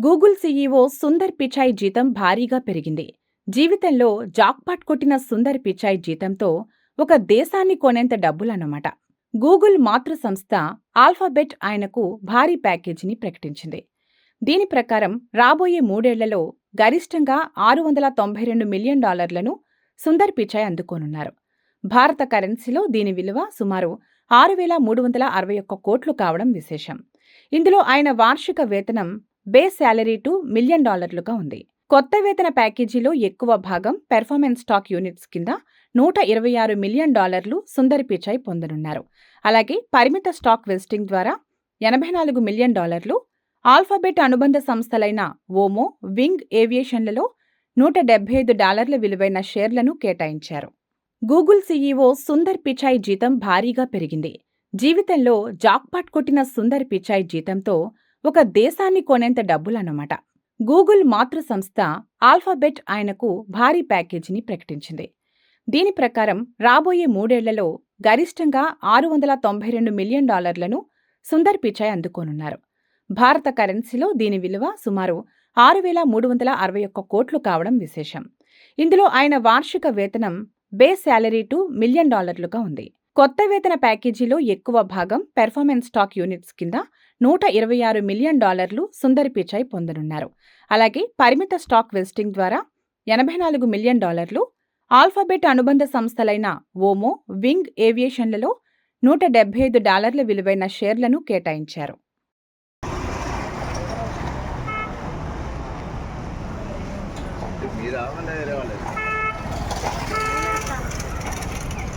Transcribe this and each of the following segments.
Google CEO Sundar Pichai జీతం భారీగా పెరిగింది. జీవితంలో జాక్పాట్ కొట్టిన సుందర్ పిచాయ్ జీతంతో ఒక దేశాన్ని కొనేంత డబ్బులన్నమాట. గూగుల్ మాతృ సంస్థ ఆల్ఫాబెట్ ఆయనకు భారీ ప్యాకేజీని ప్రకటించింది. దీని ప్రకారం రాబోయే 3 ఏళ్లలో గరిష్టంగా $692 మిలియన్ సుందర్ పిచాయ్ అందుకోనున్నారు. భారత కరెన్సీలో దీని విలువ సుమారు 6,361 కోట్లు కావడం విశేషం. ఇందులో ఆయన వార్షిక వేతనం బేస్ శాలరీ $2 మిలియన్ ఉంది. కొత్త వేతన ప్యాకేజీలో ఎక్కువ భాగం పెర్ఫార్మెన్స్ స్టాక్ యూనిట్స్ కింద $126 మిలియన్ సుందర్ పిచాయ్ పొందనున్నారు. అలాగే పరిమిత స్టాక్ వెస్టింగ్ ద్వారా $84 మిలియన్, ఆల్ఫాబెట్ అనుబంధ సంస్థలైన ఓమో, వింగ్ ఏవియేషన్లలో $175 విలువైన షేర్లను కేటాయించారు. గూగుల్ సీఈఓ సుందర్ పిచాయ్ జీతం భారీగా పెరిగింది. జీవితంలో జాక్పాట్ కొట్టిన సుందర్ పిచాయ్ జీతంతో ఒక దేశాన్ని కొనేంత డబ్బులన్నమాట. గూగుల్ మాతృ సంస్థ ఆల్ఫాబెట్ ఆయనకు భారీ ప్యాకేజీని ప్రకటించింది. దీని ప్రకారం రాబోయే 3 ఏళ్లలో గరిష్టంగా $692 మిలియన్ సుందర్ పిచాయ్ అందుకోనున్నారు. భారత కరెన్సీలో దీని విలువ సుమారు 6,361 కోట్లు కావడం విశేషం. ఇందులో ఆయన వార్షిక వేతనం బేస్ శాలరీ $2 మిలియన్ ఉంది. కొత్త వేతన ప్యాకేజీలో ఎక్కువ భాగం పెర్ఫార్మెన్స్ స్టాక్ యూనిట్స్ కింద $126 మిలియన్ సుందర్ పిచాయ్ పొందనున్నారు. అలాగే పరిమిత స్టాక్ వెస్టింగ్ ద్వారా $84 మిలియన్, ఆల్ఫాబెట్ అనుబంధ సంస్థలైన ఓమో, వింగ్ ఏవియేషన్లలో $175 విలువైన షేర్లను కేటాయించారు.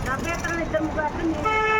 డబ్బు ఎక్కడ ఇద్దరు ముగ్గురు